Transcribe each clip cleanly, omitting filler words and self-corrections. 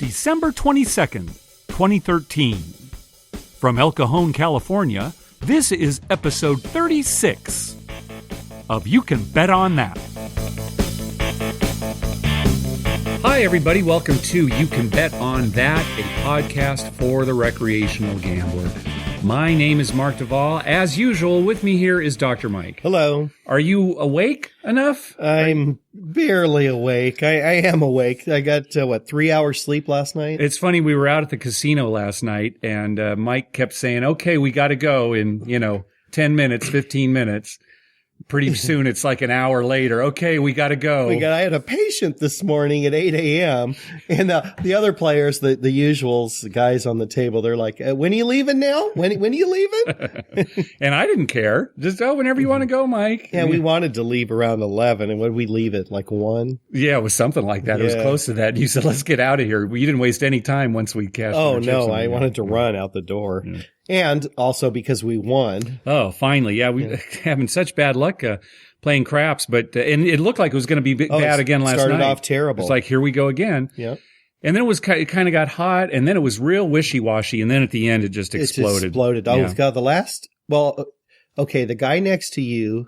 December 22nd, 2013. From El Cajon, California, this is episode 36 of You Can Bet On That. Hi, everybody. Welcome to You Can Bet On That, a podcast for the recreational gambler. My name is Mark Duvall. As usual, with me here is Dr. Mike. Hello. Are you awake enough? I'm barely awake. I am awake. I got, 3 hours sleep last night? It's funny, we were out at the casino last night, and Mike kept saying, okay, we got to go in, 10 minutes, 15 minutes. Pretty soon, it's like an hour later. Okay, we got to go. I had a patient this morning at 8 a.m. And the other players, the usuals, the guys on the table, they're like, when are you leaving now? When are you leaving? And I didn't care. Just, whenever you want to go, Mike. Yeah, we wanted to leave around 11. And when did we leave at, 1? Yeah, it was something like that. Yeah. It was close to that. You said, let's get out of here. You didn't waste any time once we cashed our chips. Oh, no, I wanted to run out the door. Yeah. And also because we won. Oh, finally. Yeah, we having such bad luck playing craps, but and it looked like it was going to be bad again last night. Started off terrible. It's like, here we go again. Yeah. And then it kind of got hot, and then it was real wishy-washy, and then at the end it just exploded. Oh, yeah. The guy next to you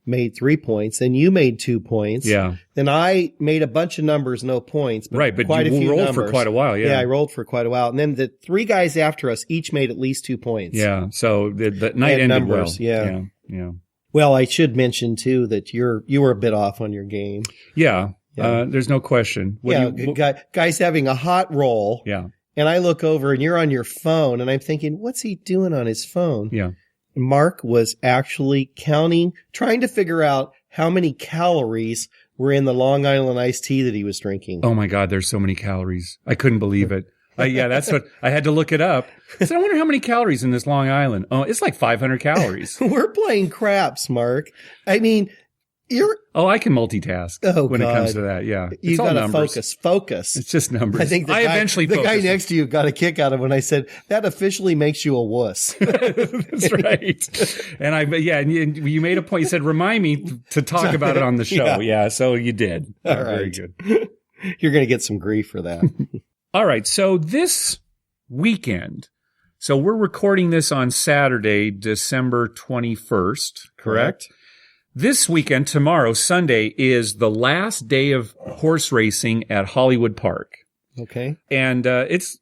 made 3 points, and you made 2 points. Yeah. Then I made a bunch of numbers, no points. But right, but quite you a few rolled numbers. For quite a while, yeah. Yeah, I rolled for quite a while. And then the 3 guys after us each made at least 2 points. Yeah, so the night ended numbers, well. Yeah. Well, I should mention, too, that you were a bit off on your game. Yeah, there's no question. Guy's having a hot roll. Yeah. And I look over, and you're on your phone, and I'm thinking, what's he doing on his phone? Yeah. Mark was actually trying to figure out how many calories were in the Long Island iced tea that he was drinking. Oh my God, there's so many calories. I couldn't believe it. That's what I had to look it up. So I wonder how many calories in this Long Island. Oh, it's like 500 calories. We're playing craps, Mark. I mean, I can multitask when it comes to that. Yeah. You got to focus. It's just numbers. I think the guy next to you got a kick out of it when I said that officially makes you a wuss. That's right. And you made a point. You said, remind me to talk about it on the show. Yeah. So you did. All right. Very good. You're going to get some grief for that. All right. So this weekend, so we're recording this on Saturday, December 21st, correct? This weekend, tomorrow, Sunday, is the last day of horse racing at Hollywood Park. Okay. And it's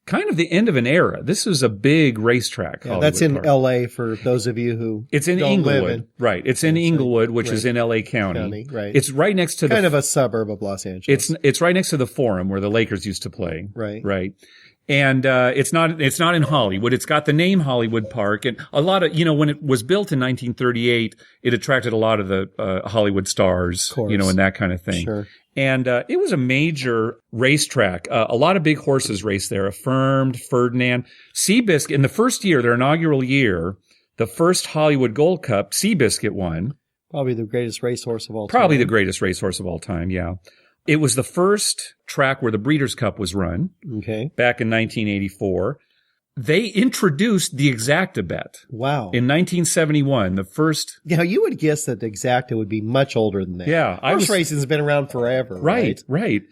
kind of the end of an era. This is a big racetrack. Yeah, that's in L.A. for those of you who It's in don't Inglewood. live in. Right. It's in Inglewood, which is in L.A. County. Right. It's right next to kind of a suburb of Los Angeles. It's right next to the Forum where the Lakers used to play. Right. Right. And it's not in Hollywood. It's got the name Hollywood Park, and a lot of when it was built in 1938, it attracted a lot of the Hollywood stars, and that kind of thing. Sure. And it was a major racetrack. A lot of big horses raced there. Affirmed, Ferdinand, Seabiscuit. In the first year, their inaugural year, the first Hollywood Gold Cup, Seabiscuit won. Probably the greatest racehorse of all time. Probably the greatest racehorse of all time. Yeah. It was the first track where the Breeders' Cup was run. Okay. Back in 1984. They introduced the Exacta bet. Wow. In 1971, the first. Yeah, you would guess that the Exacta would be much older than that. Yeah. Horse racing's been around forever. Right.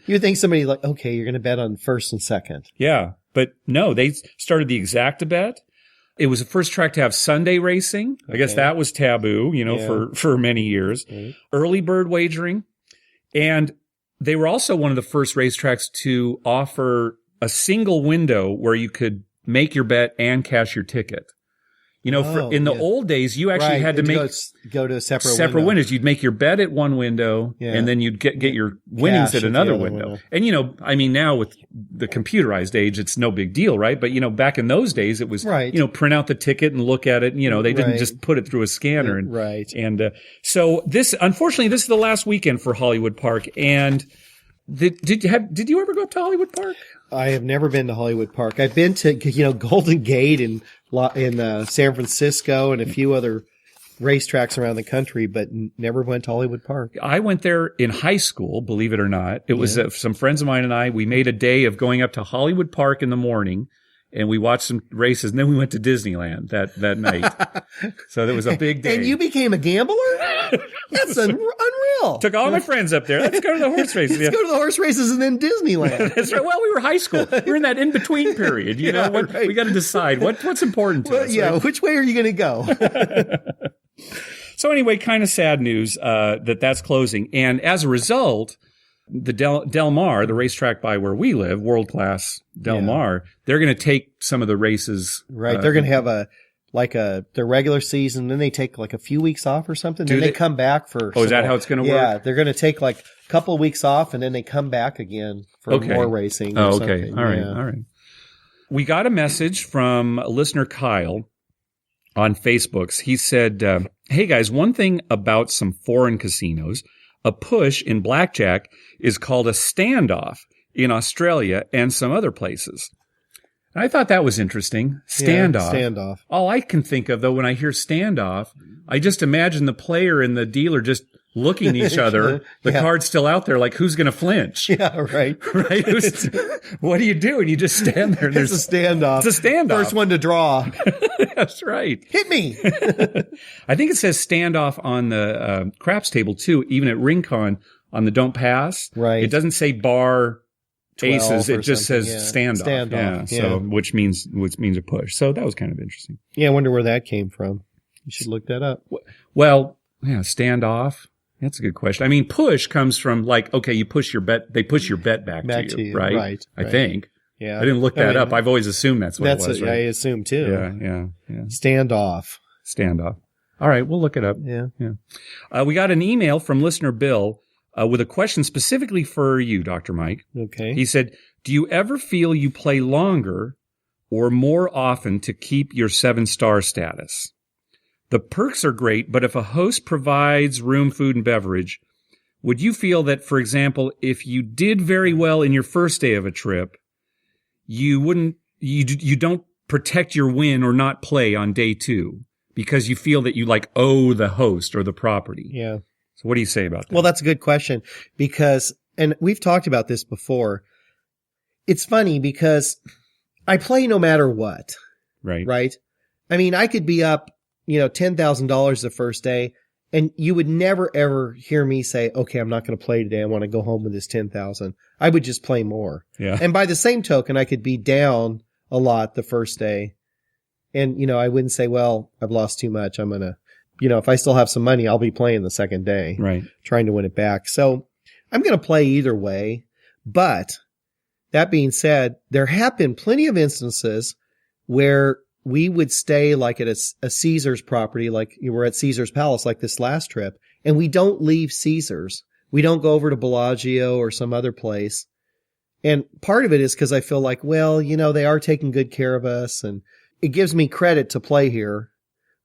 You think somebody okay, you're going to bet on first and second. Yeah. But no, they started the Exacta bet. It was the first track to have Sunday racing. I guess that was taboo, for many years. Okay. Early bird wagering. And they were also one of the first racetracks to offer a single window where you could make your bet and cash your ticket. In the old days, you actually had to go to a separate windows. You'd make your bet at one window, and then you'd get your winnings at another window. And now with the computerized age, it's no big deal, right? But back in those days, it was print out the ticket and look at it. They didn't just put it through a scanner. And so unfortunately, this is the last weekend for Hollywood Park. And did you ever go up to Hollywood Park? I have never been to Hollywood Park. I've been to Golden Gate in San Francisco and a few other racetracks around the country, but never went to Hollywood Park. I went there in high school, believe it or not. It was some friends of mine and I. We made a day of going up to Hollywood Park in the morning and we watched some races, and then we went to Disneyland that night. So that was a big day. And you became a gambler? That's unreal. Took all my friends up there. Let's go to the horse races. Let's go to the horse races and then Disneyland. That's right. Well, we were high school. We were in that in-between period. You know, right. We got to decide what's important to us. Yeah, right? Which way are you going to go? So anyway, kind of sad news that's closing. And as a result, the Del Mar, the racetrack by where we live, world-class Del Mar, they're going to take some of the races. Right. They're going to have their regular season, then they take like a few weeks off or something. Then they come back for. Oh, is that how it's going to work? Yeah. They're going to take like a couple of weeks off and then they come back again for more racing. Oh, okay. All right. All right. We got a message from listener Kyle on Facebook. He said, hey guys, one thing about some foreign casinos, a push in blackjack is called a standoff in Australia and some other places. And I thought that was interesting. Standoff. Yeah, standoff. All I can think of, though, when I hear standoff, I just imagine the player and the dealer just looking at each other, the card's still out there, like, who's going to flinch? Yeah, right. Right? What do you do? And you just stand there. And it's a standoff. It's a standoff. First one to draw. That's right. Hit me. I think it says standoff on the craps table, too, even at Rincon on the don't pass. Right. It doesn't say bar aces. It just says standoff. Standoff. Yeah. So, which means a push. So that was kind of interesting. Yeah, I wonder where that came from. You should look that up. Well, yeah, standoff. That's a good question. I mean, push comes from like, okay, you push your bet, they push your bet back to you, right? Right. I think. Yeah. I didn't look that up. I've always assumed that's what it was. Right? I assume too. Yeah. Standoff. All right, we'll look it up. Yeah. We got an email from listener Bill with a question specifically for you, Dr. Mike. Okay. He said, do you ever feel you play longer or more often to keep your 7-star status? The perks are great, but if a host provides room, food, and beverage, would you feel that, for example, if you did very well in your first day of a trip, you don't protect your win or not play on day 2 because you feel that you like owe the host or the property? Yeah. So what do you say about that? Well, that's a good question because, and we've talked about this before. It's funny because I play no matter what. Right. Right. I mean, I could be up, $10,000 the first day, and you would never ever hear me say, okay, I'm not going to play today. I want to go home with this 10,000. I would just play more. Yeah. And by the same token, I could be down a lot the first day. And, I wouldn't say, well, I've lost too much. I'm going to, if I still have some money, I'll be playing the second day. Right. Trying to win it back. So I'm going to play either way. But that being said, there have been plenty of instances where we would stay like at a Caesar's property, like you were at Caesar's Palace, like this last trip, and we don't leave Caesar's. We don't go over to Bellagio or some other place. And part of it is because I feel like, well, they are taking good care of us and it gives me credit to play here.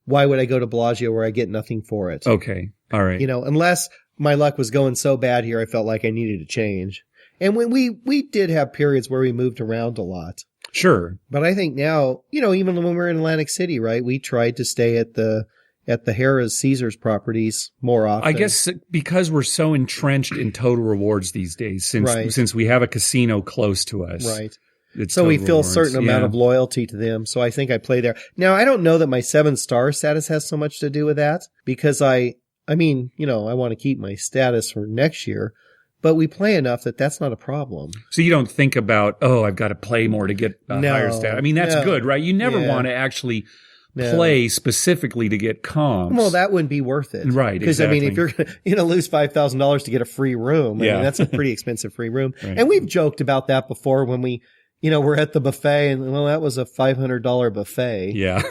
Why would I go to Bellagio where I get nothing for it? Okay. All right. Unless my luck was going so bad here, I felt like I needed to change. And when we did have periods where we moved around a lot. Sure. But I think now, even when we were in Atlantic City, right, we tried to stay at the Harrah's Caesars properties more often. I guess because we're so entrenched in total rewards these days, since we have a casino close to us. Right. So we feel a certain amount of loyalty to them. So I think I play there. Now, I don't know that my 7-star status has so much to do with that because I want to keep my status for next year. But we play enough that that's not a problem. So you don't think about, I've got to play more to get a higher status. I mean, that's good, right? You never want to actually play specifically to get comps. Well, that wouldn't be worth it. Right, Because, exactly. if you're going to lose $5,000 to get a free room, I mean, that's a pretty expensive free room. Right. And we've joked about that before when we, we're at the buffet and, well, that was a $500 buffet. Yeah.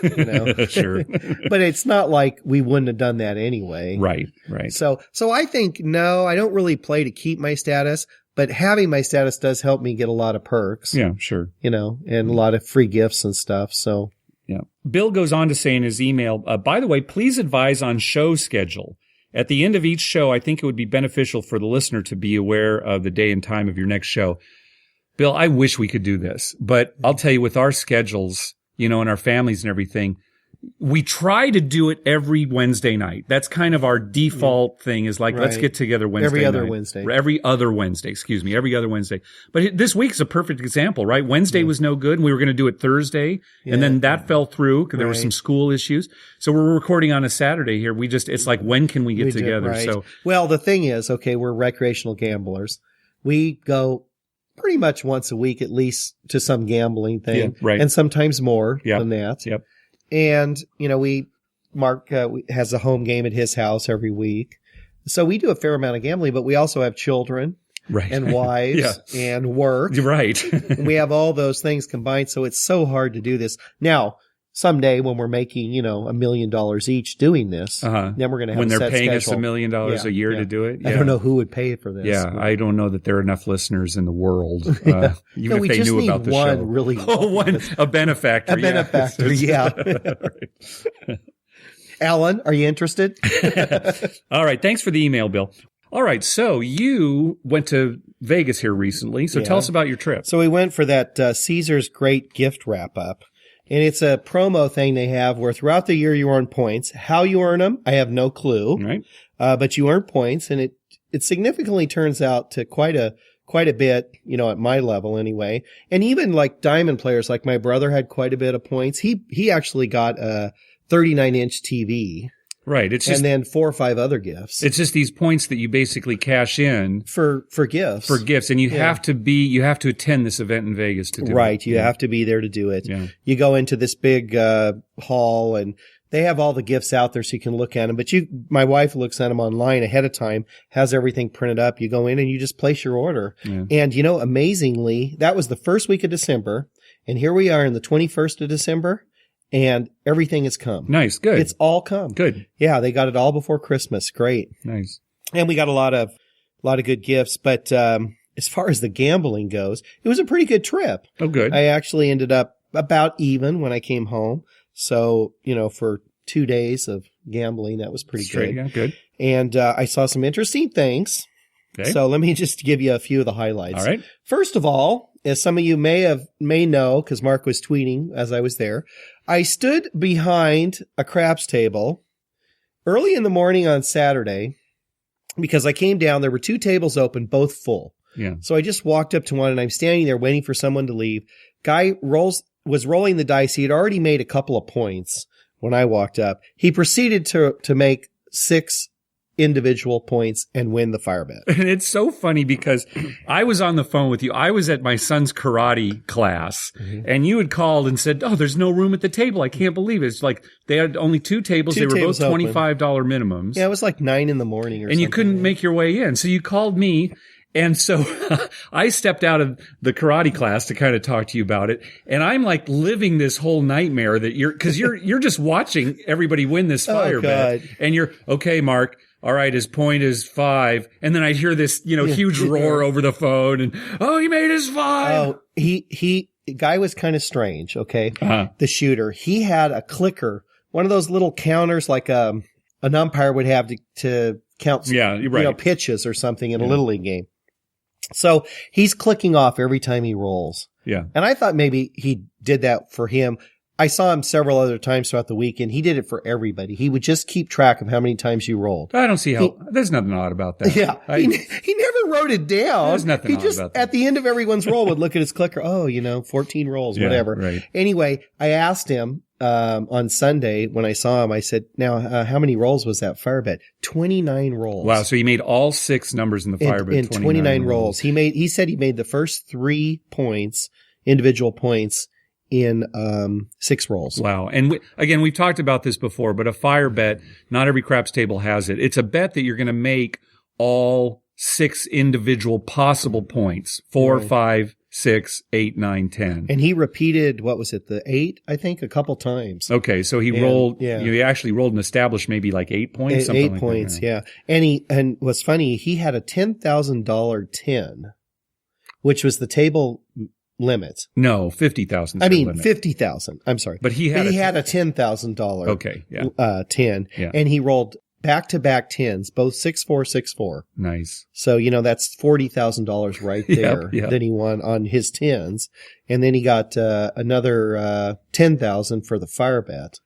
Sure. But it's not like we wouldn't have done that anyway. Right. So I think, no, I don't really play to keep my status, but having my status does help me get a lot of perks. Yeah, sure. And a lot of free gifts and stuff. So. Yeah. Bill goes on to say in his email, by the way, please advise on show schedule. At the end of each show, I think it would be beneficial for the listener to be aware of the day and time of your next show. Bill, I wish we could do this, but I'll tell you with our schedules, and our families and everything, we try to do it every Wednesday night. That's kind of our default thing is like, let's get together Wednesday every other night. Wednesday. Every other Wednesday, every other Wednesday. But this week's a perfect example, right? Wednesday was no good. And we were going to do it Thursday. And then that fell through because there were some school issues. So we're recording on a Saturday here. It's like, when can we get together? So, well, the thing is, okay, we're recreational gamblers. We go pretty much once a week, at least to some gambling thing. Yeah, right. And sometimes more than that. Yep. And, Mark has a home game at his house every week. So we do a fair amount of gambling, but we also have children and wives and work. Right. And we have all those things combined. So it's so hard to do this. Now, someday when we're making, $1 million each doing this, then we're going to have when a they're set paying schedule. us $1 million a year to do it. I don't know who would pay for this. Yeah, I don't know that there are enough listeners in the world, even if they knew about the show. Really a benefactor. A benefactor, yeah. Alan, are you interested? All right. Thanks for the email, Bill. All right. So you went to Vegas here recently. So tell us about your trip. So we went for that Caesar's Great Gift Wrap-Up. And it's a promo thing they have where throughout the year you earn points. How you earn them, I have no clue. Right. But you earn points, and it significantly turns out to quite a bit, at my level anyway. And even like diamond players, like my brother had quite a bit of points. He actually got a 39-inch TV. Right. It's just, and then 4 or 5 other gifts. It's just these points that you basically cash in for gifts. For gifts. And you have to attend this event in Vegas to do it. Right. You have to be there to do it. Yeah. You go into this big hall and they have all the gifts out there so you can look at them. But my wife looks at them online ahead of time, has everything printed up. You go in and you just place your order. Yeah. And amazingly, that was the first week of December. And here we are in the 21st of December. And everything has come. Nice. Good. It's all come. Good. Yeah. They got it all before Christmas. Great. Nice. And we got a lot of good gifts. But, as far as the gambling goes, it was a pretty good trip. Oh, good. I actually ended up about even when I came home. So, for 2 days of gambling, that was pretty good. Yeah, good. And, I saw some interesting things. Okay. So let me just give you a few of the highlights. All right. First of all, as some of you may know, because Mark was tweeting as I was there, I stood behind a craps table early in the morning on Saturday because I came down. There were 2 tables open, both full. Yeah. So I just walked up to one and I'm standing there waiting for someone to leave. Guy was rolling the dice. He had already made a couple of points when I walked up. He proceeded to make 6 individual points and win the fire bet. And it's so funny because I was on the phone with you. I was at my son's karate class and you had called and said, "Oh, there's no room at the table. I can't believe it." It's like they had only 2 tables. They were both $25 minimums. Yeah, it was like 9 in the morning or something. And you couldn't make your way in. So you called me. And so I stepped out of the karate class to kind of talk to you about it. And I'm like living this whole nightmare that you're just watching everybody win this fire bet. And you're, okay, Mark. All right, his point is 5. And then I hear this, huge roar over the phone and, oh, he made his 5. Oh, guy was kind of strange. Okay. Uh-huh. The shooter, he had a clicker, one of those little counters like, an umpire would have to count, pitches or something in a Little League game. So he's clicking off every time he rolls. Yeah. And I thought maybe he did that for him. I saw him several other times throughout the weekend. He did it for everybody. He would just keep track of how many times you rolled. I don't see how, there's nothing odd about that. Yeah. He never wrote it down. There's nothing odd about that. At the end of everyone's roll would look at his clicker. Oh, 14 rolls, whatever. Right. Anyway, I asked him, on Sunday when I saw him, I said, now, how many rolls was that fire bet? 29 rolls. Wow. So he made all 6 numbers in the fire bet. In 29 rolls. He said he made the first 3 points, individual points, in 6 rolls. Wow. And again, we've talked about this before, but a fire bet, not every craps table has it. It's a bet that you're going to make all 6 individual possible points, 4, 5, 6, 8, 9, 10. And he repeated, what was it, the 8, I think, a couple times. Okay, so he rolled, he actually rolled and established maybe like 8 points, something 8 like points, that. Yeah. And what's funny, he had a $10,000 10, which was the table limit. No, 50,000. I mean, 50,000. I'm sorry. But he had a $10,000 okay, yeah. 10, and he rolled back-to-back 10s, both 6-4, 6-4. Nice. So, that's $40,000 right there that he won on his 10s. And then he got another $10,000 for the fire bet.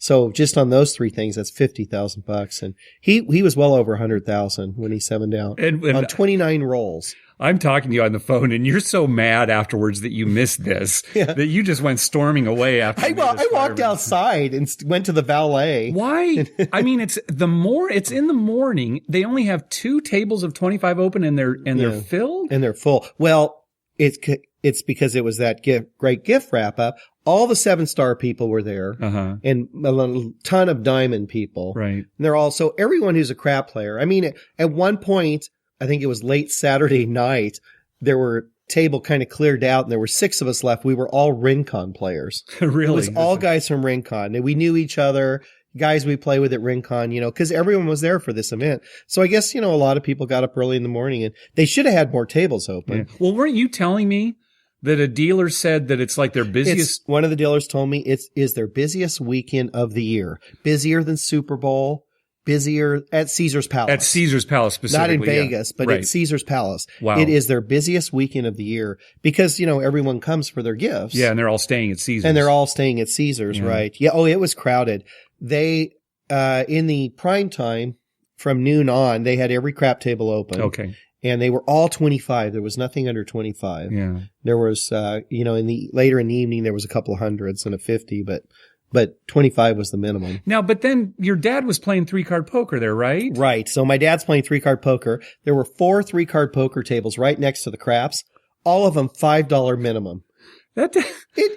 So just on those three things, that's $50,000. And he was well over 100,000 when he summoned out and on 29 rolls. I'm talking to you on the phone, and you're so mad afterwards that you missed this that you just went storming away after. I walked outside and went to the valet. Why? I mean, it's in the morning. They only have 2 tables of 25 open, and they're filled and they're full. Well, it's because it was that great gift wrap up. All the 7-star people were there, and a ton of diamond people. Right. And they're also everyone who's a crap player. I mean, at one point, I think it was late Saturday night, there were table kind of cleared out and there were 6 of us left. We were all Rincon players. Really? It was all guys from Rincon. And we knew each other, guys we play with at Rincon, because everyone was there for this event. So I guess, a lot of people got up early in the morning and they should have had more tables open. Yeah. Well, weren't you telling me that a dealer said that it's like their busiest? One of the dealers told me it is their busiest weekend of the year. Busier than Super Bowl. Busier at Caesar's Palace. At Caesar's Palace specifically. Not in Vegas, but at Caesar's Palace. Wow. It is their busiest weekend of the year because, everyone comes for their gifts. Yeah, and they're all staying at Caesar's. Right. Yeah. Oh, it was crowded. They, in the prime time from noon on, they had every crap table open. Okay. And they were all 25. There was nothing under 25. Yeah. There was, later in the evening, there was a couple of hundreds and a 50, but 25 was the minimum. Now, but then your dad was playing 3-card poker there, right? Right. So my dad's playing 3-card poker. There were 4 3-card poker tables right next to the craps. All of them $5 minimum. It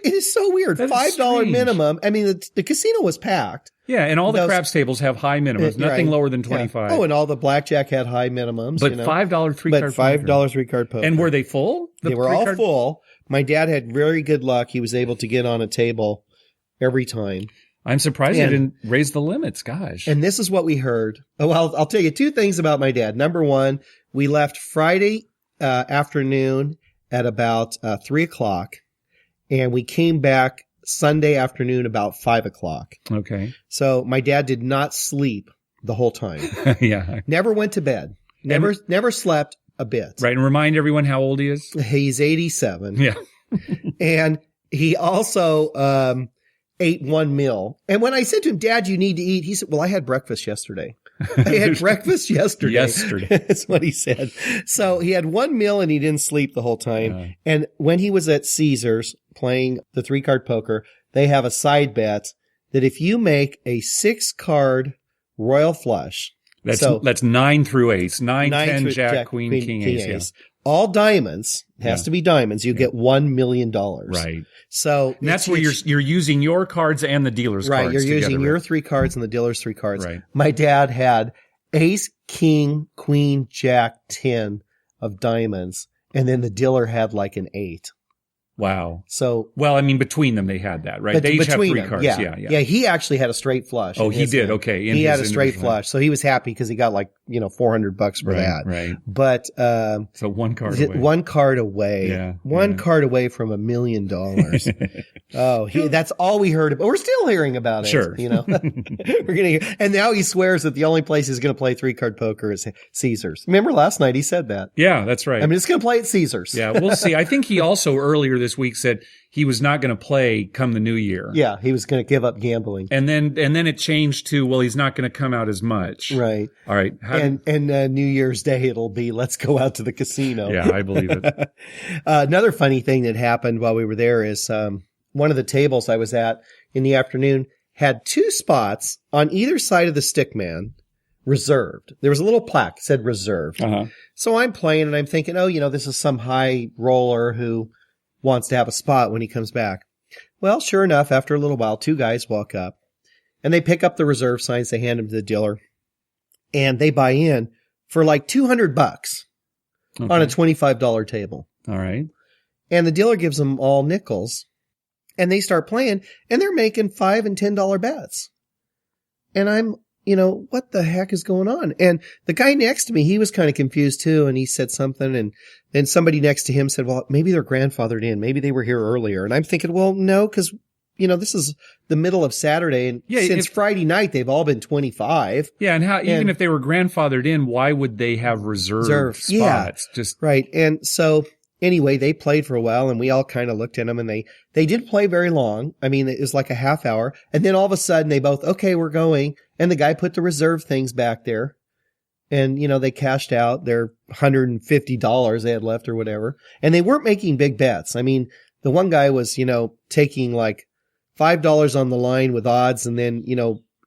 is so weird. $5 minimum. I mean, the casino was packed. Yeah, and all the craps tables have high minimums, nothing lower than 25. Yeah. Oh, and all the blackjack had high minimums. But $5 3-card poker. But $5 3-card poker. And were they full? They were all full. My dad had very good luck. He was able to get on a table every time. I'm surprised they didn't raise the limits. Gosh. And this is what we heard. Oh, I'll tell you 2 things about my dad. Number one, we left Friday afternoon at about 3:00, and we came back Sunday afternoon about 5:00. Okay. So my dad did not sleep the whole time. Yeah. Never went to bed. Never slept a bit. Right. And remind everyone how old he is. He's 87. Yeah. And he also ate 1 meal. And when I said to him, Dad, you need to eat, he said, well, I had breakfast yesterday. I had breakfast yesterday. That's what he said. So he had 1 meal and he didn't sleep the whole time. And when he was at Caesar's playing the 3-card poker, they have a side bet that if you make a 6-card royal flush. That's 9 through ace. 9, 10, Jack, Queen, King, ace. Yeah. All diamonds. It has to be diamonds. You get $1 million. Right. So and that's where you're using your cards and the dealer's cards. Right. You're using your 3 cards and the dealer's 3 cards. Right. My dad had ace, king, queen, jack, 10 of diamonds. And then the dealer had like an 8. Wow. So, well, I mean, between them, they had that, right? They each have 3 cards. Yeah. He actually had a straight flush. Oh, he did. Okay. He had a straight flush. So he was happy because he got like, $400 for that. Right. But, so 1 card away. 1 card away. Yeah. 1 card away from $1 million. That's all we heard about. We're still hearing about it. Sure. We're going to, and now he swears that the only place he's going to play 3-card poker is Caesar's. Remember last night he said that. Yeah, that's right. I mean, it's going to play at Caesar's. Yeah, we'll see. I think he also earlier this week said he was not going to play come the new year. Yeah, he was going to give up gambling. And then it changed to, well, he's not going to come out as much. Right. All right. And New Year's Day it'll be, let's go out to the casino. Yeah, I believe it. Another funny thing that happened while we were there is one of the tables I was at in the afternoon had 2 spots on either side of the stick man reserved. There was a little plaque that said reserved. So I'm playing and I'm thinking, this is some high roller who wants to have a spot when he comes back. Well, sure enough, after a little while, 2 guys walk up and they pick up the reserve signs. They hand them to the dealer and they buy in for like $200 on a $25 table. All right. And the dealer gives them all nickels and they start playing and they're making $5 and $10 bets. And I'm, what the heck is going on? And the guy next to me, he was kind of confused too. And he said something and then somebody next to him said, well, maybe they're grandfathered in. Maybe they were here earlier. And I'm thinking, well, no, because this is the middle of Saturday, and since Friday night, they've all been 25. Yeah, and even if they were grandfathered in, why would they have reserved spots? Yeah, right. And so anyway, they played for a while and we all kind of looked at them and they didn't play very long. I mean, it was like a half hour. And then all of a sudden they both, okay, we're going. And the guy put the reserve things back there. And, they cashed out their $150 they had left or whatever. And they weren't making big bets. I mean, the one guy was, taking like $5 on the line with odds and then,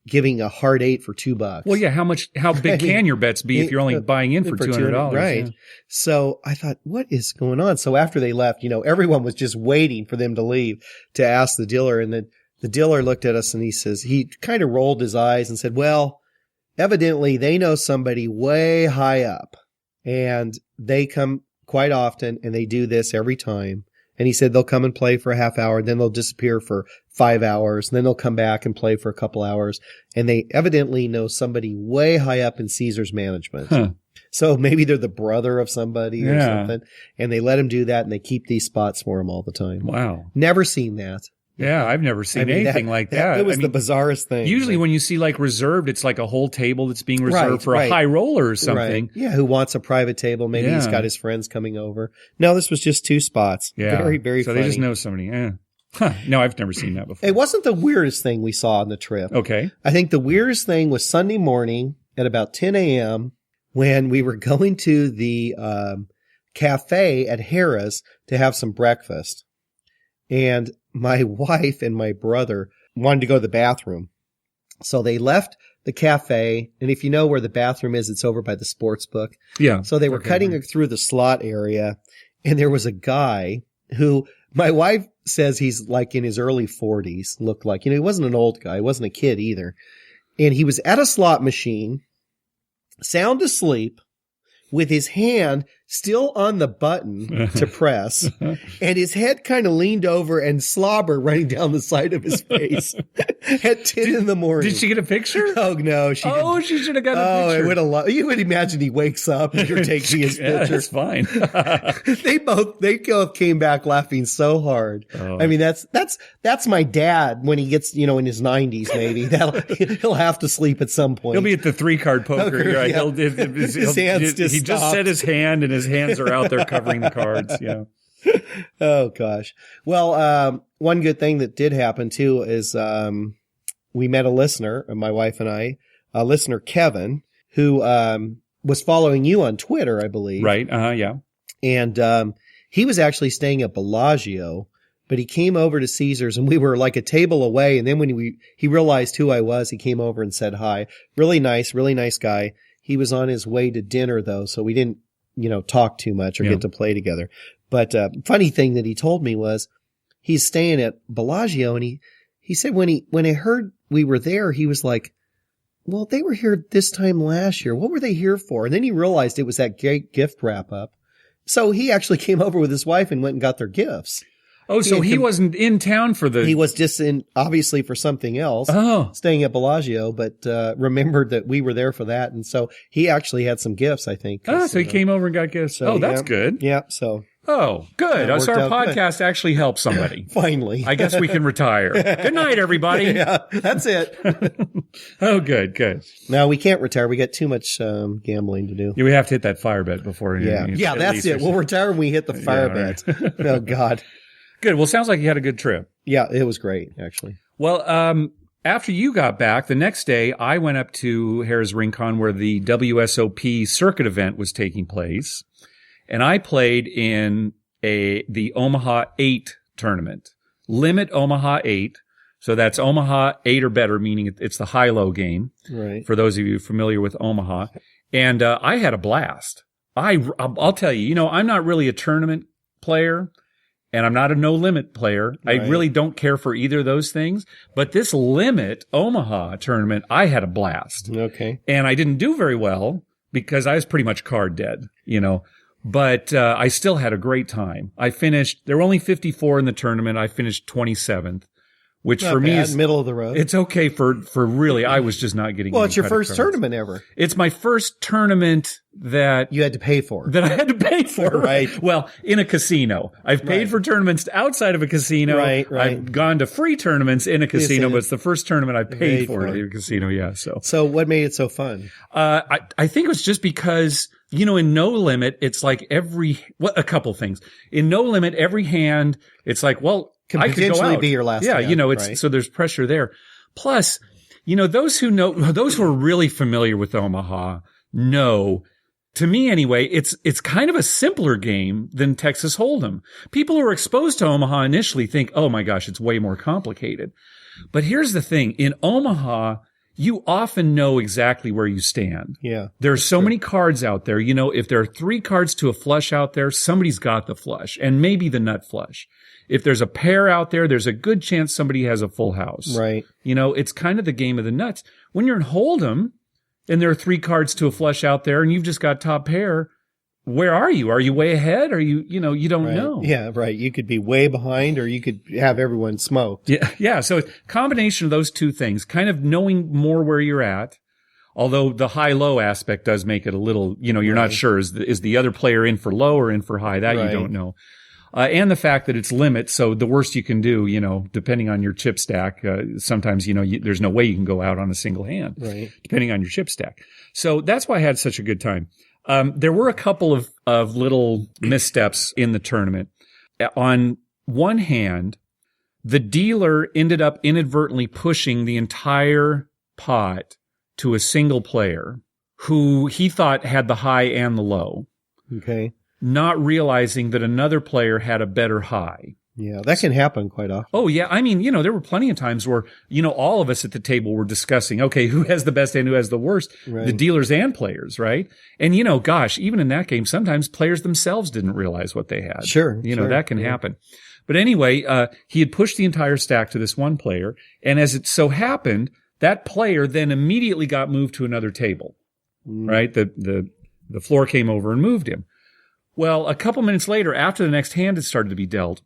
giving a hard 8 for $2. Well, yeah. How big can your bets be if you're only buying in for $200? Right. Yeah. So I thought, what is going on? So after they left, everyone was just waiting for them to leave to ask the dealer. And the dealer looked at us and he kind of rolled his eyes and said, well, evidently they know somebody way high up and they come quite often and they do this every time. And he said they'll come and play for a half hour, then they'll disappear for 5 hours, and then they'll come back and play for a couple hours. And they evidently know somebody way high up in Caesars management. Huh. So maybe they're the brother of somebody or something. And they let him do that and they keep these spots for him all the time. Wow. Never seen that. Yeah, I've never seen anything like that. It was the bizarrest thing. Usually when you see like reserved, it's like a whole table that's being reserved for a high roller or something. Right. Yeah, who wants a private table. Maybe he's got his friends coming over. No, this was just 2 spots. Yeah. Very, very funny. So they just know somebody. Yeah. Huh. No, I've never seen that before. It wasn't the weirdest thing we saw on the trip. Okay. I think the weirdest thing was Sunday morning at about 10 a.m. when we were going to the cafe at Harrah's to have some breakfast. And my wife and my brother wanted to go to the bathroom. So they left the cafe. And if you know where the bathroom is, it's over by the sports book. Yeah. So they were cutting through the slot area. And there was a guy who my wife says he's like in his early 40s, looked like, he wasn't an old guy. He wasn't a kid either. And he was at a slot machine, sound asleep, with his hand still on the button to press, and his head kind of leaned over and slobber running down the side of his face at 10 in the morning. Did she get a picture? Oh, no. She didn't. She should have got a picture. I would you would imagine he wakes up and you're taking his picture. That's fine. They both came back laughing so hard. Oh. I mean, that's my dad when he gets, in his 90s, maybe. He'll have to sleep at some point. He'll be at the 3-card poker. Right? His hands he just set his hand and his hands are out there covering the cards. Yeah. Oh gosh. Well, one good thing that did happen too is, we met a listener, my wife and I, a listener, Kevin, who, was following you on Twitter, I believe. Right. Yeah. And, he was actually staying at Bellagio, but he came over to Caesars and we were like a table away. And then when he realized who I was, he came over and said hi. Really nice guy. He was on his way to dinner though, so we didn't, talk too much or get to play together. But funny thing that he told me was he's staying at Bellagio, and he said when he heard we were there, he was like, well, they were here this time last year. What were they here for? And then he realized it was that gift wrap up. So he actually came over with his wife and went and got their gifts. Oh, so he wasn't in town for He was just obviously for something else. Oh. Staying at Bellagio, but remembered that we were there for that. And so he actually had some gifts, I think. So he came over and got gifts. So, that's good. Yeah, so. Oh, good. So our podcast actually helped somebody. Finally. I guess we can retire. Good night, everybody. Yeah, that's it. Oh, good. No, we can't retire. We got too much gambling to do. Yeah, we have to hit that fire bet before. Yeah, that's it. We'll retire when we hit the fire bet. Right. Oh, God. Good. Well, sounds like you had a good trip. Yeah, it was great, actually. Well, after you got back, the next day, I went up to Harrah's Rincon where the WSOP circuit event was taking place, and I played in the Omaha 8 tournament. Limit Omaha 8. So that's Omaha 8 or better, meaning it's the high-low game. Right. For those of you familiar with Omaha. And I had a blast. I'll tell you, I'm not really a tournament player. And I'm not a no-limit player. Right. I really don't care for either of those things. But this Limit Omaha tournament, I had a blast. Okay. And I didn't do very well because I was pretty much card dead, But I still had a great time. There were only 54 in the tournament. I finished 27th. Which not for me is middle of the road. It's okay for really, I was just not getting. Well, it's your first tournament ever. It's my first tournament that you had to pay for. That I had to pay for. Right. Well, in a casino. I've paid for tournaments outside of a casino. Right. I've gone to free tournaments in a casino, but it's the first tournament I paid for in a casino. Yeah. So what made it so fun? I think it was just because in No Limit, it's like a couple things. In No Limit, every hand, it's like, well, can I could potentially go out. be your last hand. Right? So there's pressure there. Plus, those who are really familiar with Omaha know, to me anyway, it's kind of a simpler game than Texas Hold'em. People who are exposed to Omaha initially think, oh my gosh, it's way more complicated. But here's the thing. In Omaha, you often know exactly where you stand. Yeah. There are so many cards out there. If there are 3 cards to a flush out there, somebody's got the flush and maybe the nut flush. If there's a pair out there, there's a good chance somebody has a full house. Right. It's kind of the game of the nuts. When you're in Hold'em and there are 3 cards to a flush out there and you've just got top pair, where are you? Are you way ahead? Are you, you don't know. Yeah, right. You could be way behind or you could have everyone smoked. Yeah. Yeah. So it's a combination of those two things, kind of knowing more where you're at. Although the high-low aspect does make it a little, you're not sure. Is the other player in for low or in for high? That you don't know. And the fact that it's limit, so the worst you can do, depending on your chip stack, sometimes, there's no way you can go out on a single hand, right, depending on your chip stack. So that's why I had such a good time. There were a couple of little missteps in the tournament. On one hand, the dealer ended up inadvertently pushing the entire pot to a single player who he thought had the high and the low. Okay. Not realizing that another player had a better high. Yeah, that can happen quite often. Oh, yeah. I mean, there were plenty of times where, all of us at the table were discussing, okay, who has the best and who has the worst, right, the dealers and players, right? And, gosh, even in that game, sometimes players themselves didn't realize what they had. Sure. That can happen. But anyway, he had pushed the entire stack to this one player. And as it so happened, that player then immediately got moved to another table, right? The floor came over and moved him. Well, a couple minutes later, after the next hand had started to be dealt,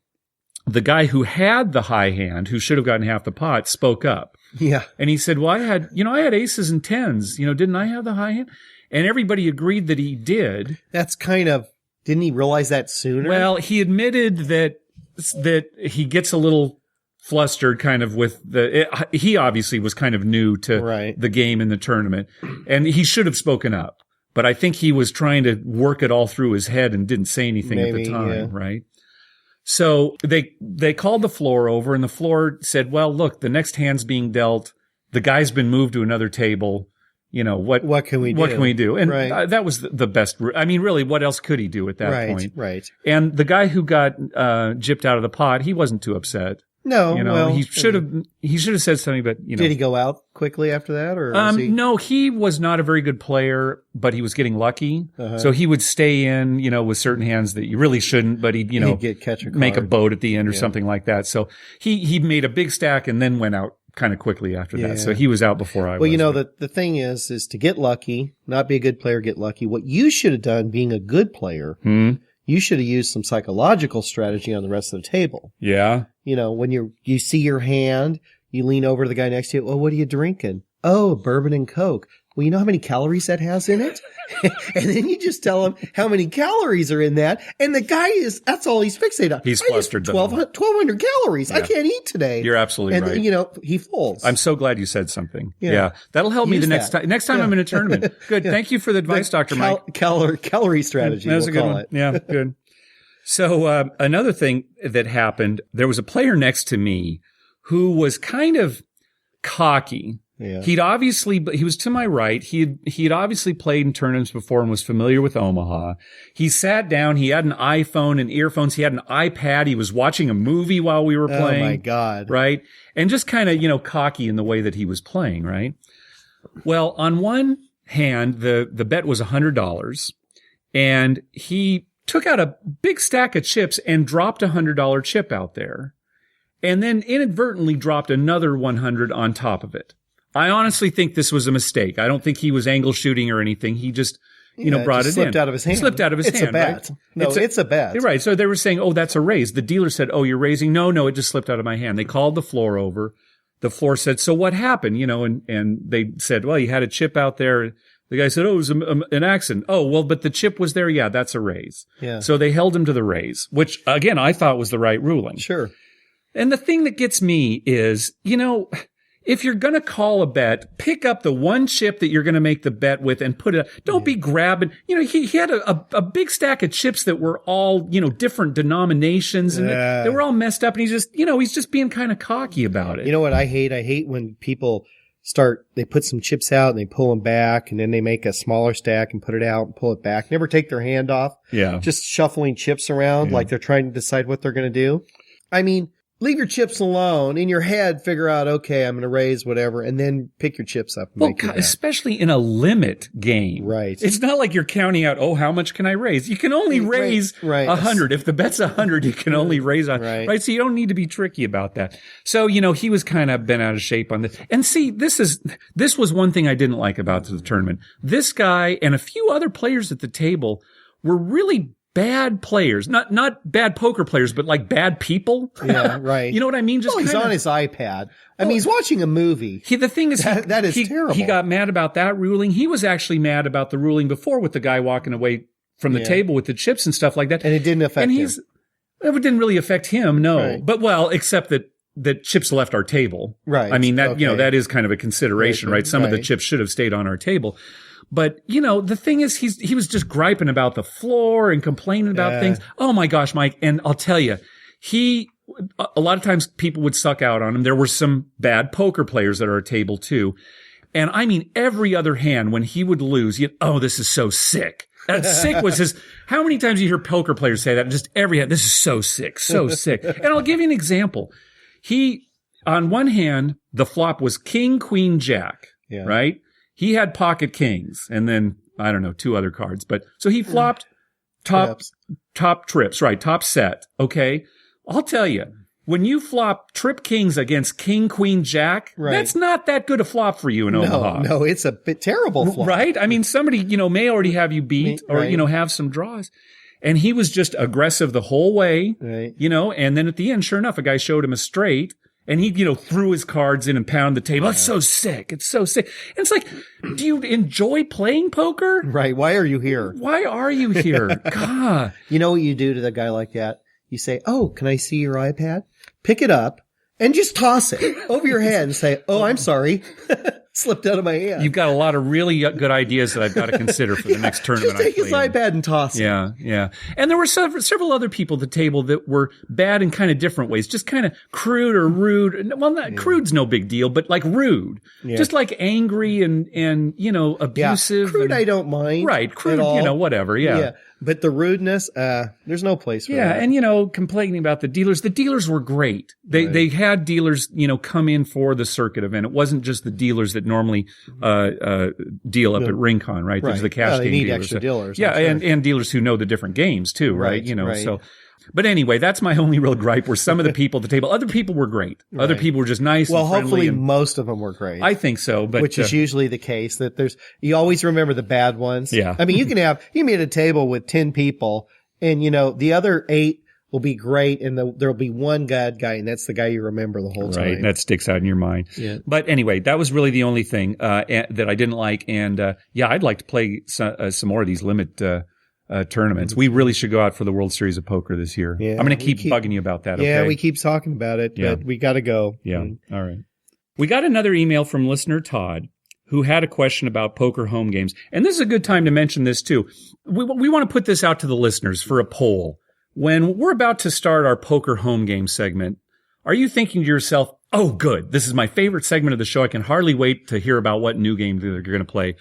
the guy who had the high hand, who should have gotten half the pot, spoke up. Yeah. And he said, well, I had aces and tens. Didn't I have the high hand? And everybody agreed that he did. That's didn't he realize that sooner? Well, he admitted that he gets a little flustered kind of with he obviously was kind of new to the game in the tournament, and he should have spoken up. But I think he was trying to work it all through his head and didn't say anything at the time, right? So they called the floor over, and the floor said, well, look, the next hand's being dealt. The guy's been moved to another table. What can we do? What can we do? And that was the best. I mean, really, what else could he do at that point? Right. And the guy who got gypped out of the pot, he wasn't too upset. No, well, he should have said something, but did he go out quickly after that, or no? He was not a very good player, but he was getting lucky, so he would stay in, with certain hands that you really shouldn't, but he'd make a boat at the end or something like that. So he made a big stack and then went out kind of quickly after that. So he was out before I was. Well, the thing is to get lucky, not be a good player, get lucky. What you should have done, being a good player, you should have used some psychological strategy on the rest of the table. Yeah. When you see your hand, you lean over to the guy next to you. Oh, what are you drinking? Oh, bourbon and Coke. Well, you know how many calories that has in it? And then you just tell him how many calories are in that. And the guy that's all he's fixated on. He's flustered. 1,200 calories. Yeah. I can't eat today. You're absolutely right. And, he folds. I'm so glad you said something. Yeah. That'll help me the next time. Next time I'm in a tournament. Good. Thank you for the advice, Dr. Mike. Calorie strategy. That was a good one. Yeah, good. So, another thing that happened, there was a player next to me who was kind of cocky. Yeah. He was to my right. He'd obviously played in tournaments before and was familiar with Omaha. He sat down. He had an iPhone and earphones. He had an iPad. He was watching a movie while we were playing. Oh my God. Right. And just kind of, cocky in the way that he was playing. Right. Well, on one hand, the bet was $100, and he took out a big stack of chips and dropped a $100 chip out there, and then inadvertently dropped another $100 on top of it. I honestly think this was a mistake. I don't think he was angle shooting or anything. He just, brought it in. Slipped out of his hand. It's a bet. Right? No, it's a bet. Right. So they were saying, oh, that's a raise. The dealer said, oh, you're raising. No, it just slipped out of my hand. They called the floor over. The floor said, so what happened? And they said, well, you had a chip out there. The guy said, oh, it was an accident. Oh, well, but the chip was there. Yeah, that's a raise. Yeah. So they held him to the raise, which, again, I thought was the right ruling. Sure. And the thing that gets me is, if you're going to call a bet, pick up the one chip that you're going to make the bet with and put it, don't be grabbing, he had a big stack of chips that were all, different denominations and they were all messed up. And he's just being kind of cocky about it. You know what I hate? I hate when people they put some chips out and they pull them back and then they make a smaller stack and put it out and pull it back. Never take their hand off. Yeah. Just shuffling chips around like they're trying to decide what they're going to do. I mean, leave your chips alone. In your head, figure out, okay, I'm going to raise whatever, and then pick your chips up. And Especially in a limit game. Right. It's not like you're counting out, how much can I raise? You can only raise 100. If the bet's 100, you can only raise 100. Right. So you don't need to be tricky about that. So, he was kind of bent out of shape on this. And see, this was one thing I didn't like about the tournament. This guy and a few other players at the table were really bad players, not bad poker players, but like bad people. Yeah, right. You know what I mean? He's on his iPad. I mean, he's watching a movie. The thing is, that is terrible. He got mad about that ruling. He was actually mad about the ruling before with the guy walking away from the table with the chips and stuff like that. And it didn't affect him. It didn't really affect him, no. Right. But except that chips left our table. Right. I mean, that is kind of a consideration, right? Some of the chips should have stayed on our table. But, the thing is, he was just griping about the floor and complaining about things. Oh my gosh, Mike. And I'll tell you, a lot of times people would suck out on him. There were some bad poker players at our table too. And I mean, every other hand when he would lose, this is so sick. That sick was how many times you hear poker players say that? Just every hand, this is so sick, so sick. And I'll give you an example. On one hand, the flop was king, queen, jack, right? He had pocket kings and then, I don't know, 2 other cards. But so he flopped top trips, right? Top set. Okay. I'll tell you, when you flop trip kings against king, queen, jack, that's not that good a flop for you in Omaha. No, it's a bit terrible flop. Right? I mean, somebody, may already have you beat or, have some draws. And he was just aggressive the whole way, and then at the end, sure enough, a guy showed him a straight. And he, threw his cards in and pounded the table. It's so sick. It's so sick. And it's like, do you enjoy playing poker? Right. Why are you here? Why are you here? God. You know what you do to the guy like that? You say, can I see your iPad? Pick it up and just toss it over your head and say, I'm sorry. Slipped out of my hand. You've got a lot of really good ideas that I've got to consider for the next tournament. Just take his iPad and toss it. Yeah. And there were several other people at the table that were bad in kind of different ways, just kind of crude or rude. Well, crude's no big deal, but like rude, just like angry and abusive. Yeah. Crude, I don't mind. Right, crude, whatever. Yeah. But the rudeness, there's no place for that. And complaining about the dealers. The dealers were great. They had dealers, come in for the circuit event. It wasn't just the dealers that normally deal up at RingCon, right? There's the cash game they need dealers. Extra dealers. Yeah, and dealers who know the different games too, right? So. But anyway, that's my only real gripe were some of the people at the table. Other people were great. Other people were just nice and friendly. Well, hopefully most of them were great. I think so. But which is usually the case, that you always remember the bad ones. Yeah. I mean, you can be at a table with 10 people and, the other 8 will be great and there'll be one bad guy and that's the guy you remember the whole time. Right. That sticks out in your mind. Yeah. But anyway, that was really the only thing that I didn't like. And I'd like to play some more of these limit tournaments. We really should go out for the World Series of Poker this year. Yeah, I'm going to keep bugging you about that. Yeah, okay? we keep talking about it, but we got to go. Yeah. All right. We got another email from listener Todd who had a question about poker home games. And this is a good time to mention this too. We want to put this out to the listeners for a poll. When we're about to start our poker home game segment, are you thinking to yourself, oh, good, this is my favorite segment of the show. I can hardly wait to hear about what new game they're going to play.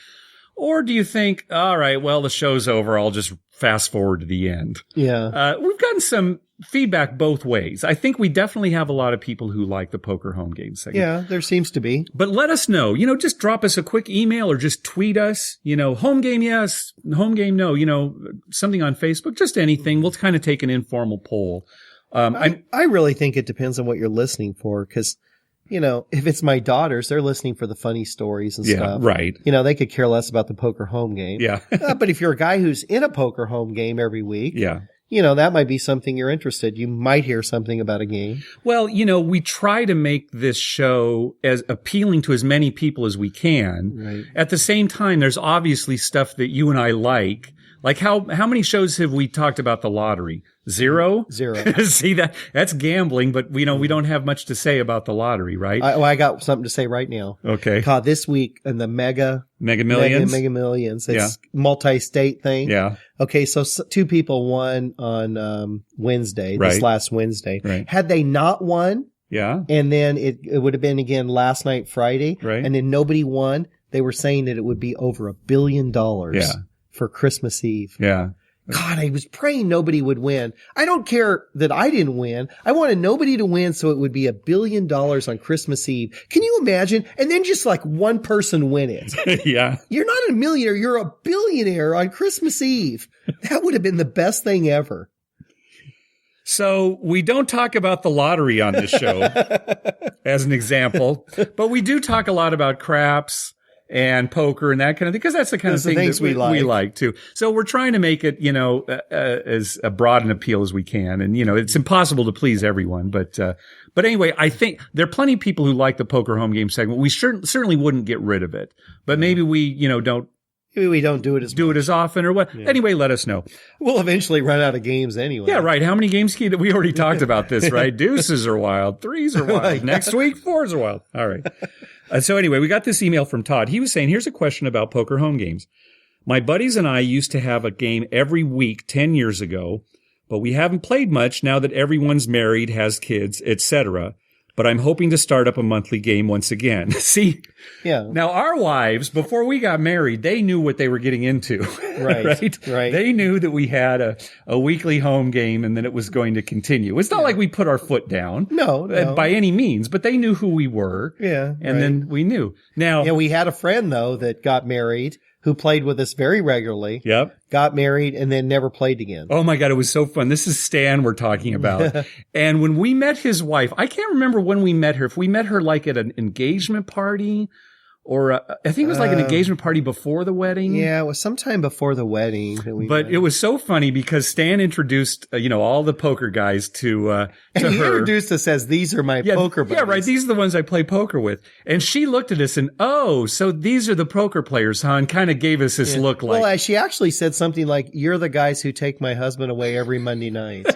Or do you think, all right, well, the show's over. I'll just fast forward to the end. Yeah. We've gotten some feedback both ways. I think we definitely have a lot of people who like the poker home game segment. Yeah, there seems to be. But let us know, just drop us a quick email or just tweet us, home game, yes, home game, no, something on Facebook, just anything. We'll kind of take an informal poll. I really think it depends on what you're listening for, because if it's my daughters, they're listening for the funny stories and stuff. Yeah, right. They could care less about the poker home game. Yeah. But if you're a guy who's in a poker home game every week, that might be something you're interested. You might hear something about a game. Well, we try to make this show as appealing to as many people as we can. Right. At the same time, there's obviously stuff that you and I like Like how many shows have we talked about the lottery? Zero? See, that's gambling, but we don't have much to say about the lottery, right? I got something to say right now. Okay. God, this week in the Mega Millions, it's multi-state thing. Yeah. Okay. So two people won on, Wednesday, this last Wednesday. Right. Had they not won. Yeah. And then it would have been again last night, Friday. Right. And then nobody won. They were saying that it would be over $1 billion for Christmas Eve. Yeah. God, I was praying nobody would win. I don't care that I didn't win. I wanted nobody to win so it would be $1 billion on Christmas Eve. Can you imagine? And then just like one person win it. Yeah. You're not a millionaire. You're a billionaire on Christmas Eve. That would have been the best thing ever. So we don't talk about the lottery on this show as an example, but we do talk a lot about craps and poker and that kind of thing, because that's the kind of thing that we like too. So we're trying to make it, as broad an appeal as we can. And, it's impossible to please everyone. But anyway, I think there are plenty of people who like the poker home game segment. We certainly wouldn't get rid of it, but maybe we, Maybe we don't do it as often or what. Yeah. Anyway, let us know. We'll eventually run out of games anyway. Yeah, right. How many games can we already talked about this, right? Deuces are wild. Threes are wild. Next week, fours are wild. All right. So anyway, we got this email from Todd. He was saying, here's a question about poker home games. My buddies and I used to have a game every week 10 years ago, but we haven't played much now that everyone's married, has kids, etc. But I'm hoping to start up a monthly game once again. See? Yeah. Now, our wives, before we got married, they knew what they were getting into. Right. Right. They knew that we had a weekly home game and then it was going to continue. It's not like we put our foot down. No. By any means, but they knew who we were. Yeah. And then we knew. Now. Yeah, we had a friend, though, that got married, who played with us very regularly. Yep. Got married and then never played again. Oh my God. It was so fun. This is Stan we're talking about. And when we met his wife, I can't remember when we met her. If we met her like at an engagement party or I think it was like an engagement party before the wedding. Yeah. It was sometime before the wedding. But it was so funny because Stan introduced, all the poker guys to her. And he introduced us as, these are my poker buddies. Yeah, right. These are the ones I play poker with. And she looked at us and, so these are the poker players, huh? And kind of gave us this look like. Well, she actually said something like, you're the guys who take my husband away every Monday night.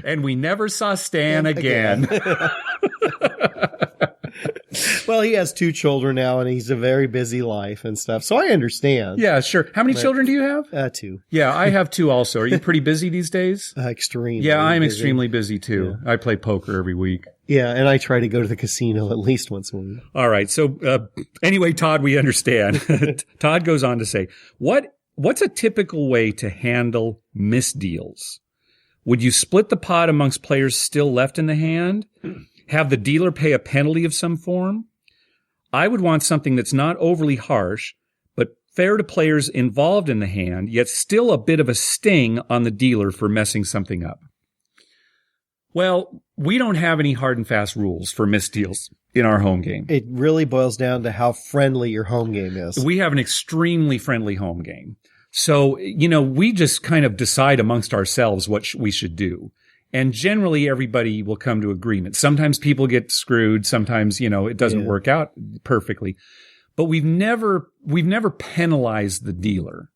And we never saw Stan again. Well, he has 2 children now, and he's a very busy life and stuff. So I understand. Yeah, sure. How many children do you have? 2. Yeah, I have 2 also. Are you pretty busy these days? Extremely. Yeah, I'm extremely busy too. Yeah. I play poker every week. Yeah, and I try to go to the casino at least once a week. All right. So anyway, Todd, we understand. Todd goes on to say, what's a typical way to handle misdeals? Would you split the pot amongst players still left in the hand? Have the dealer pay a penalty of some form? I would want something that's not overly harsh, but fair to players involved in the hand, yet still a bit of a sting on the dealer for messing something up. Well, we don't have any hard and fast rules for misdeals in our home game. It really boils down to how friendly your home game is. We have an extremely friendly home game. So, we just kind of decide amongst ourselves what we should do. And generally everybody will come to agreement. Sometimes people get screwed. Sometimes, it doesn't work out perfectly, but we've never penalized the dealer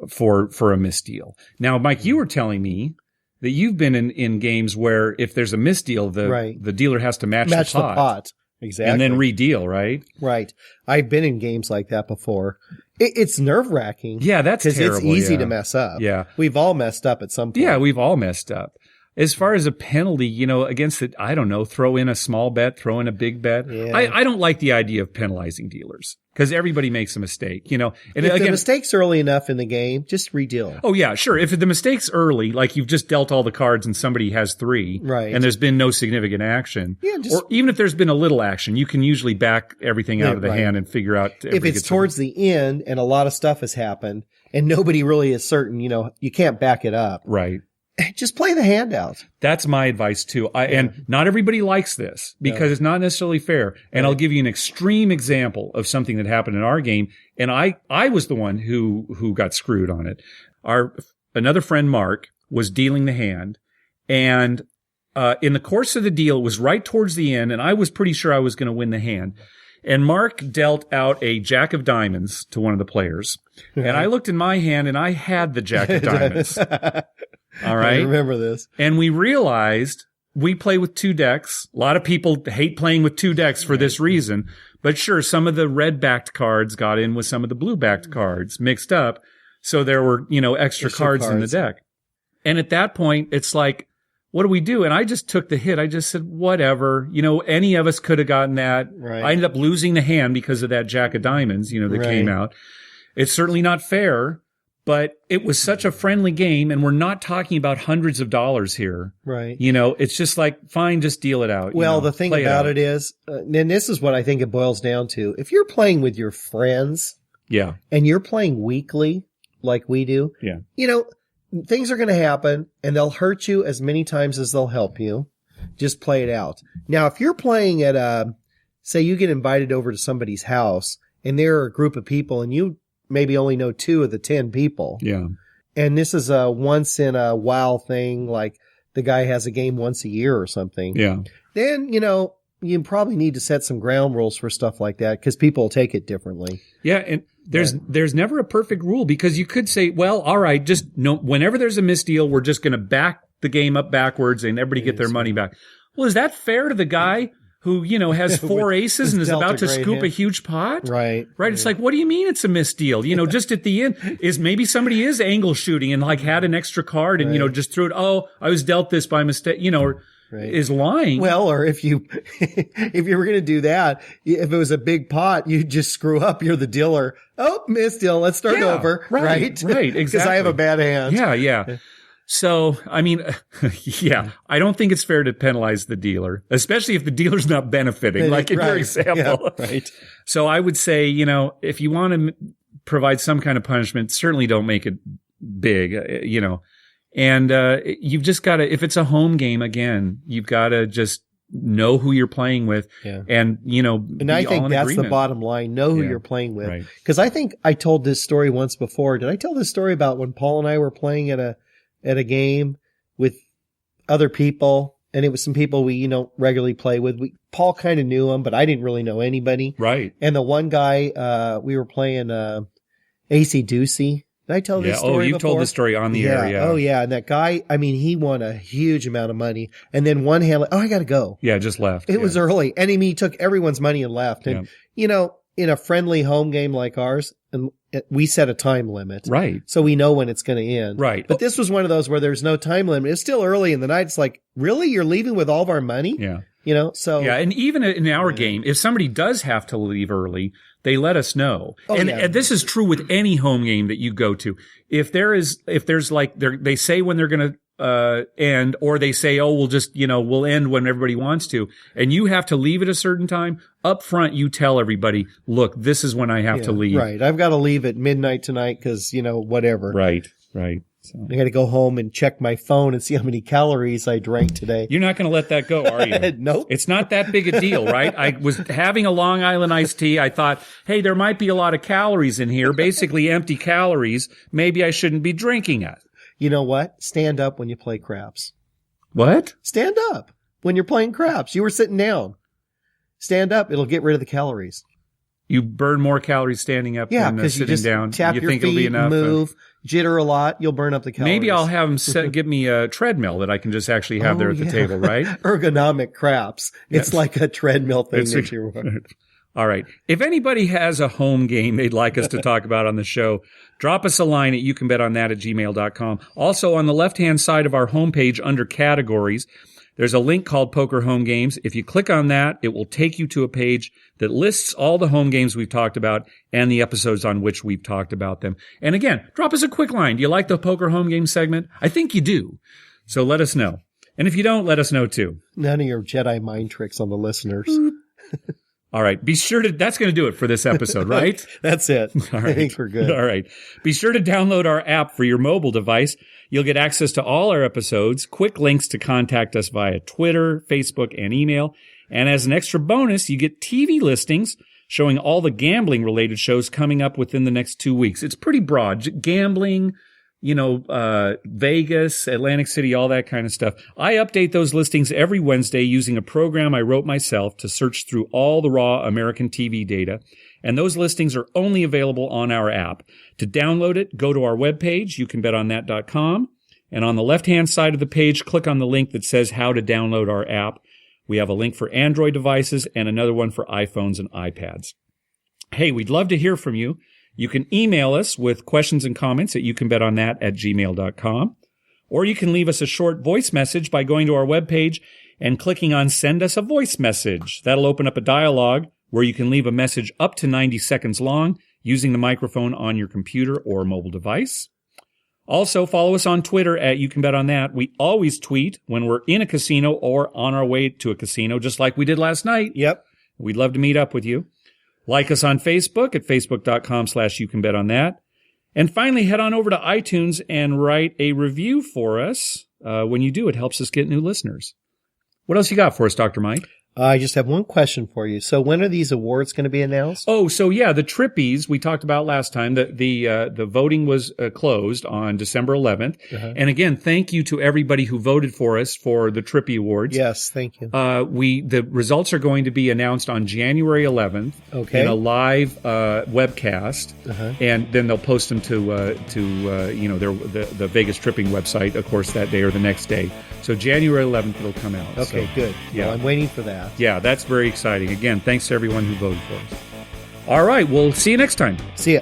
for a misdeal. Now, Mike, you were telling me that you've been in games where if there's a misdeal, the dealer has to match the pot. Exactly. And then redeal, right? Right. I've been in games like that before. It's nerve-wracking. Yeah, that's terrible. Because it's easy to mess up. Yeah. We've all messed up at some point. Yeah, we've all messed up. As far as a penalty, against it, I don't know, throw in a small bet, throw in a big bet. Yeah. I don't like the idea of penalizing dealers because everybody makes a mistake, And if the mistake's early enough in the game, just redeal. Oh, yeah, sure. If the mistake's early, like you've just dealt all the cards and somebody has 3, right, and there's been no significant action, or even if there's been a little action, you can usually back everything out of the hand and figure out. If it's towards the end and a lot of stuff has happened and nobody really is certain, you can't back it up. Right. Just play the hand out. That's my advice too. And not everybody likes this because it's not necessarily fair. And I'll give you an extreme example of something that happened in our game. And I was the one who got screwed on it. Another friend, Mark, was dealing the hand. And, in the course of the deal, it was right towards the end. And I was pretty sure I was going to win the hand. And Mark dealt out a jack of diamonds to one of the players. And I looked in my hand and I had the jack of diamonds. All right. I remember this. And we realized we play with 2 decks. A lot of people hate playing with 2 decks for this reason. But sure, some of the red-backed cards got in with some of the blue-backed cards mixed up. So there were, extra cards in the deck. And at that point, it's like, what do we do? And I just took the hit. I just said, whatever. Any of us could have gotten that. Right. I ended up losing the hand because of that jack of diamonds, that came out. It's certainly not fair, but it was such a friendly game, and we're not talking about hundreds of dollars here. Right. It's just like, fine, just deal it out. Well, the thing about it is, and this is what I think it boils down to. If you're playing with your friends, and you're playing weekly like we do, things are going to happen, and they'll hurt you as many times as they'll help you. Just play it out. Now, if you're playing at say you get invited over to somebody's house, and there are a group of people, and you maybe only know 2 of the 10 people. Yeah. And this is a once in a while thing, like the guy has a game once a year or something. Yeah. Then, you probably need to set some ground rules for stuff like that because people will take it differently. Yeah. And there's never a perfect rule because you could say, well, all right, just whenever there's a misdeal, we're just going to back the game up backwards and everybody get their money back. Well, is that fair to the guy who, has 4 aces and is about to scoop a huge pot? Right. Right. It's like, what do you mean it's a misdeal? Just at the end is maybe somebody is angle shooting and like had an extra card and, just threw it. Oh, I was dealt this by mistake, or is lying. Well, or if you were going to do that, if it was a big pot, you just screw up. You're the dealer. Oh, misdeal. Let's start over. Right. Right. Exactly. Because I have a bad hand. Yeah. So, I mean, I don't think it's fair to penalize the dealer, especially if the dealer's not benefiting, like in your example. Yeah, right. So I would say, if you want to provide some kind of punishment, certainly don't make it big, and you've just got to, if it's a home game, again, you've got to just know who you're playing with and, and I think that's the bottom line. Know who you're playing with. Right. Cause I think I told this story once before. Did I tell this story about when Paul and I were playing at a game with other people, and it was some people we, regularly play with. Paul kind of knew them, but I didn't really know anybody. Right. And the one guy, we were playing, AC Ducey. Did I tell this story before? Oh, you've told this story on the air, yeah. Oh, yeah. And that guy, he won a huge amount of money. And then one hand, I got to go. Yeah, just left. It was early. And he took everyone's money and left. And, in a friendly home game like ours, and we set a time limit. Right. So we know when it's going to end. Right. But this was one of those where there's no time limit. It's still early in the night. It's like, really? You're leaving with all of our money? Yeah. So. Yeah. And even in our game, if somebody does have to leave early, they let us know. And this is true with any home game that you go to. If there's like, they say when they're going to, end, or they say, oh, we'll just, we'll end when everybody wants to, and you have to leave at a certain time, up front, you tell everybody, look, this is when I have to leave. Right. I've got to leave at midnight tonight because, whatever. Right. So. I got to go home and check my phone and see how many calories I drank today. You're not going to let that go, are you? Nope. It's not that big a deal, right? I was having a Long Island iced tea. I thought, hey, there might be a lot of calories in here, basically empty calories. Maybe I shouldn't be drinking it. You know what? Stand up when you play craps. What? Stand up when you're playing craps. You were sitting down. Stand up. It'll get rid of the calories. You burn more calories standing up than sitting down. Tap you your think feet, it'll be enough? Move, jitter a lot. You'll burn up the calories. Maybe I'll have them give me a treadmill that I can just actually have there at the table, right? Ergonomic craps. It's like a treadmill thing that you want. All right. If anybody has a home game they'd like us to talk about on the show, drop us a line at youcanbetonThat@gmail.com. Also, on the left-hand side of our homepage under categories, there's a link called Poker Home Games. If you click on that, it will take you to a page that lists all the home games we've talked about and the episodes on which we've talked about them. And again, drop us a quick line. Do you like the Poker Home Game segment? I think you do. So let us know. And if you don't, let us know too. None of your Jedi mind tricks on the listeners. All right. Be sure to, that's going to do it for this episode, right? That's it. All right. I think we're good. All right. Be sure to download our app for your mobile device. You'll get access to all our episodes, quick links to contact us via Twitter, Facebook, and email. And as an extra bonus, you get TV listings showing all the gambling-related shows coming up within the next 2 weeks. It's pretty broad. Gambling, Vegas, Atlantic City, all that kind of stuff. I update those listings every Wednesday using a program I wrote myself to search through all the raw American TV data. And those listings are only available on our app. To download it, go to our webpage, youcanbetonThat.com. And on the left-hand side of the page, click on the link that says how to download our app. We have a link for Android devices and another one for iPhones and iPads. Hey, we'd love to hear from you. You can email us with questions and comments at youcanbetonThat@gmail.com. Or you can leave us a short voice message by going to our webpage and clicking on Send Us a Voice Message. That'll open up a dialogue where you can leave a message up to 90 seconds long using the microphone on your computer or mobile device. Also, follow us on Twitter at YouCanBetOnThat. We always tweet when we're in a casino or on our way to a casino, just like we did last night. Yep. We'd love to meet up with you. Like us on Facebook at facebook.com/YouCanBetOnThat. And finally, head on over to iTunes and write a review for us. When you do, it helps us get new listeners. What else you got for us, Dr. Mike? I just have one question for you. So when are these awards going to be announced? Oh, so yeah, the Trippies we talked about last time. The voting was closed on December 11th. Uh-huh. And again, thank you to everybody who voted for us for the Trippie Awards. Yes, thank you. The results are going to be announced on January 11th in a live webcast, and then they'll post them to the Vegas Tripping website, of course, that day or the next day. So January 11th it'll come out. Okay, so, good. Yeah, well, I'm waiting for that. Yeah, that's very exciting. Again, thanks to everyone who voted for us. All right, we'll see you next time. See ya.